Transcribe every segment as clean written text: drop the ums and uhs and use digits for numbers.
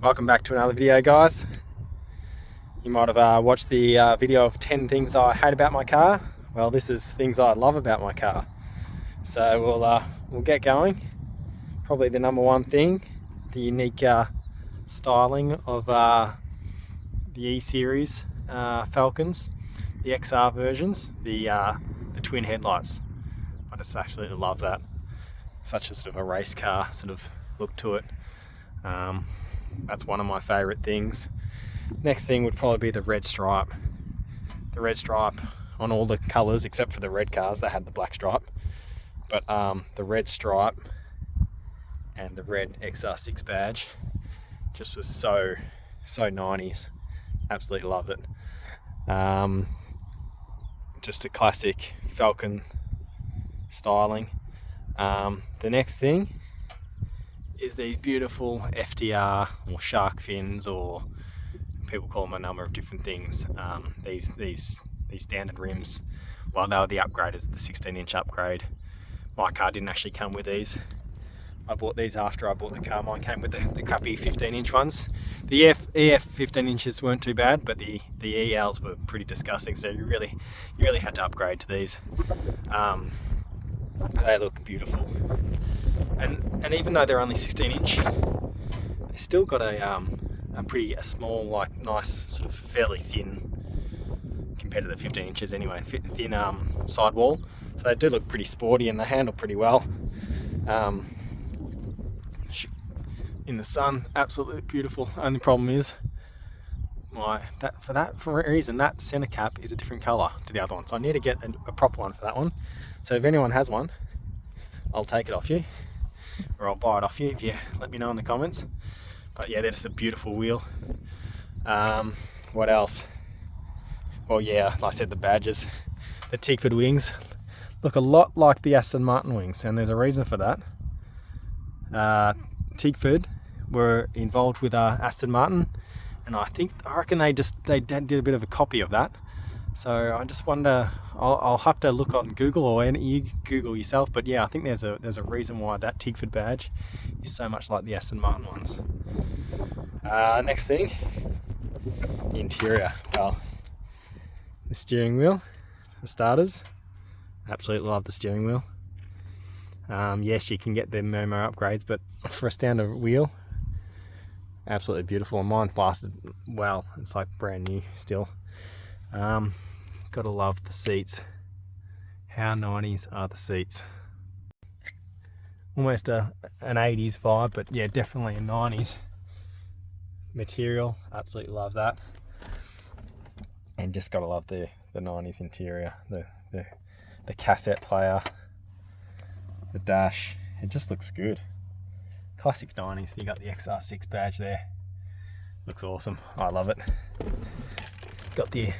Welcome back to another video, guys. You might have watched the video of 10 things I hate about my car. Well, this is things I love about my car. So we'll get going. Probably the number one thing, the unique styling of the E-Series Falcons, the XR versions, the twin headlights. I just absolutely love that. Such a sort of a race car sort of look to it. That's one of my favourite things. Next thing would probably be the red stripe. The red stripe on all the colours except for the red cars, they had the black stripe. But the red stripe and the red XR6 badge just was so 90s. Absolutely love it. Just a classic Falcon styling. The next thing is these beautiful FDR or shark fins, or people call them a number of different things. These standard rims, well, they were the upgrade, is the 16-inch upgrade. My car didn't actually come with these. I bought these after I bought the car. Mine came with the crappy 15-inch ones. The EF 15 inches weren't too bad, but the ELs were pretty disgusting. So you really had to upgrade to these. They look beautiful, and even though they're only 16-inch, they still got a small, like, nice sort of fairly thin compared to the 15 inches anyway. Thin sidewall, so they do look pretty sporty and they handle pretty well. In the sun, absolutely beautiful. Only problem is for a reason that center cap is a different color to the other one, so I need to get a proper one for that one. So if anyone has one, I'll take it off you, or I'll buy it off you if you let me know in the comments. But yeah, they're just a beautiful wheel. What else? Well, yeah, like I said, the badges. The Tigford wings look a lot like the Aston Martin wings, and there's a reason for that. Tigford were involved with Aston Martin, and I reckon they did a bit of a copy of that. So I just wonder, I'll have to look on Google, or you Google yourself, but yeah, I think there's a reason why that Tigford badge is so much like the Aston Martin ones. Next thing, the interior. Well, the steering wheel, for starters. Absolutely love the steering wheel. Yes, you can get the Murmur upgrades, but for a standard wheel, absolutely beautiful. And mine's lasted well. It's like brand new still. Gotta love the seats. How 90s are the seats? Almost an 80s vibe, but yeah, definitely a 90s material. Absolutely love that. And just gotta love the 90s interior. The cassette player, the dash, it just looks good. Classic 90s. You got the XR6 badge there. Looks awesome. I love it. Got the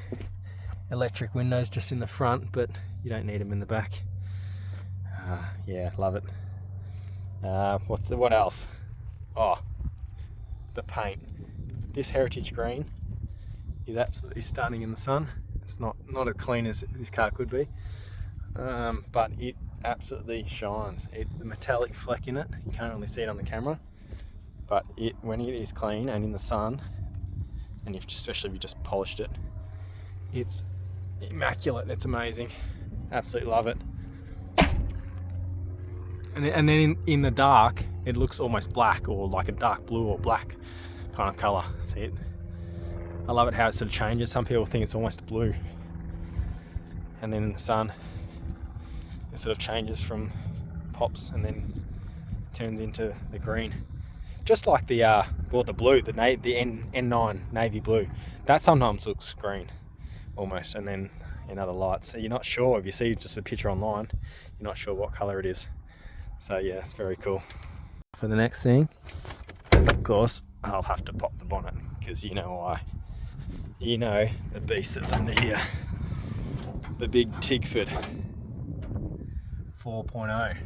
electric windows just in the front, but you don't need them in the back. Yeah, love it. What else? Oh, the paint. This heritage green is absolutely stunning in the sun. It's not as clean as this car could be, but it absolutely shines. The metallic fleck in it, you can't really see it on the camera, but when it is clean and in the sun, and especially if you just polished it, it's immaculate. It's amazing. Absolutely love it. And then in the dark, it looks almost black, or like a dark blue or black kind of color. See it? I love it how it sort of changes. Some people think it's almost blue, and then in the sun it sort of changes from pops and then turns into the green, just like the blue, the N9 navy blue. That sometimes looks green almost, and then in other lights, so you're not sure. If you see just a picture online, you're not sure what color it is. So yeah, it's very cool. For the next thing, of course, I'll have to pop the bonnet, because you know why. You know the beast that's under here, the big Tigford 4.0,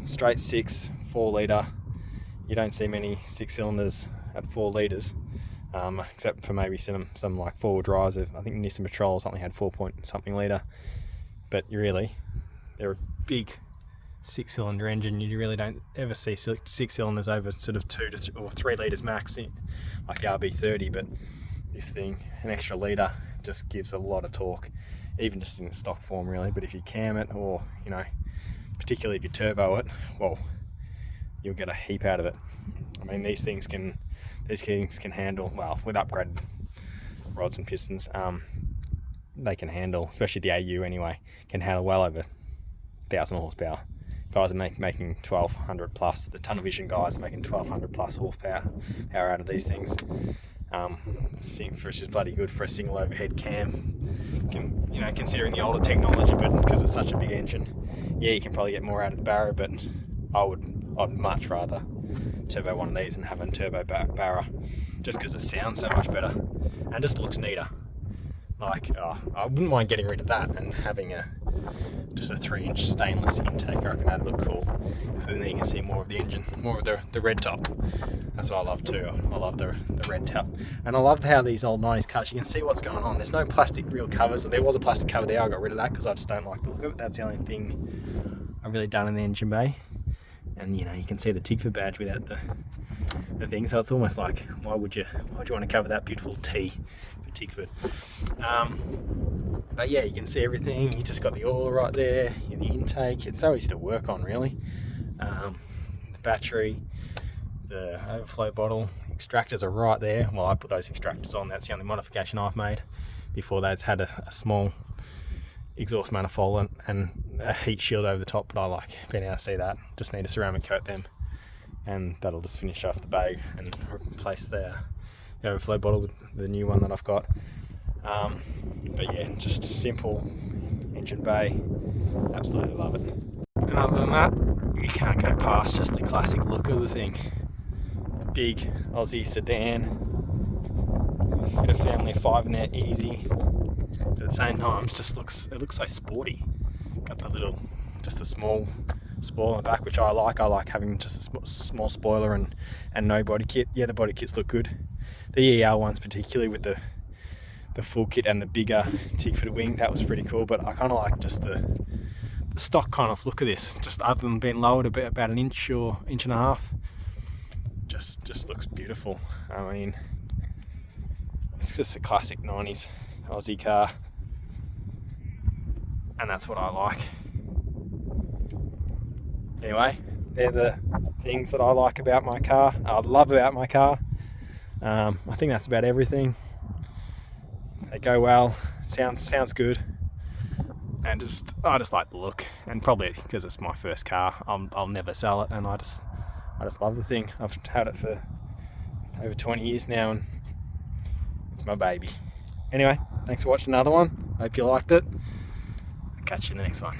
straight 6, 4 litre. You don't see many 6 cylinders at 4 litres, except for maybe some like 4-wheel drives. I think Nissan Patrol or something had 4 point something litre, but really they're a big 6-cylinder engine. You really don't ever see 6 cylinders over sort of 2 or 3 litres max, like the RB30, but this thing, an extra litre, just gives a lot of torque, even just in stock form really. But if you cam it, or you know, particularly if you turbo it, well, you'll get a heap out of it. I mean, these things can handle, well, with upgraded rods and pistons, they can handle, especially the AU anyway, can handle well over 1,000 horsepower. Guys are making 1,200 plus. The Tunnelvision guys are making 1,200 plus horsepower out of these things. Which is bloody good for a single overhead cam. You know, considering the older technology, but because it's such a big engine, yeah, you can probably get more out of the Barra. But I'd much rather turbo one of these and have a turbo Barra, just because it sounds so much better and just looks neater. Like, I wouldn't mind getting rid of that and having just a 3-inch stainless intake. I reckon that'd look cool, so then you can see more of the engine, more of the red top. That's what I love too. I love the red top, and I love how these old 90s cars, you can see what's going on. There's no plastic real covers. There was a plastic cover there, I got rid of that because I just don't like the look of it. That's the only thing I've really done in the engine bay. And you know, you can see the Tigford badge without the thing, so it's almost like, why would you want to cover that beautiful T for Tigford? But yeah, you can see everything. You just got the oil right there, the intake. It's so easy to work on, really. The battery, the overflow bottle, extractors are right there. Well, I put those extractors on. That's the only modification I've made. Before that, it's had a small exhaust manifold and a heat shield over the top, but I like being able to see that. Just need to ceramic coat them, and that'll just finish off the bay and replace the overflow bottle with the new one that I've got. But yeah, just simple engine bay, absolutely love it. And other than that, you can't go past just the classic look of the thing. A big Aussie sedan, fit a family of 5 in there easy. But at the same time, it looks so sporty. Got just a small spoiler on the back, which I like. I like having just a small spoiler and no body kit. Yeah, the body kits look good. The EL ones, particularly with the full kit and the bigger Tigford wing, that was pretty cool. But I kind of like just the stock kind of look of this. Just other than being lowered about an inch or inch and a half, just looks beautiful. I mean, it's just a classic 90s Aussie car, and that's what I like. Anyway, they're the things that I like about my car, I love about my car. I think that's about everything. They go well, sounds good, and I just like the look, and probably because it's my first car, I'll never sell it, and I just love the thing. I've had it for over 20 years now, and it's my baby. Anyway, thanks for watching another one. Hope you liked it. Catch you in the next one.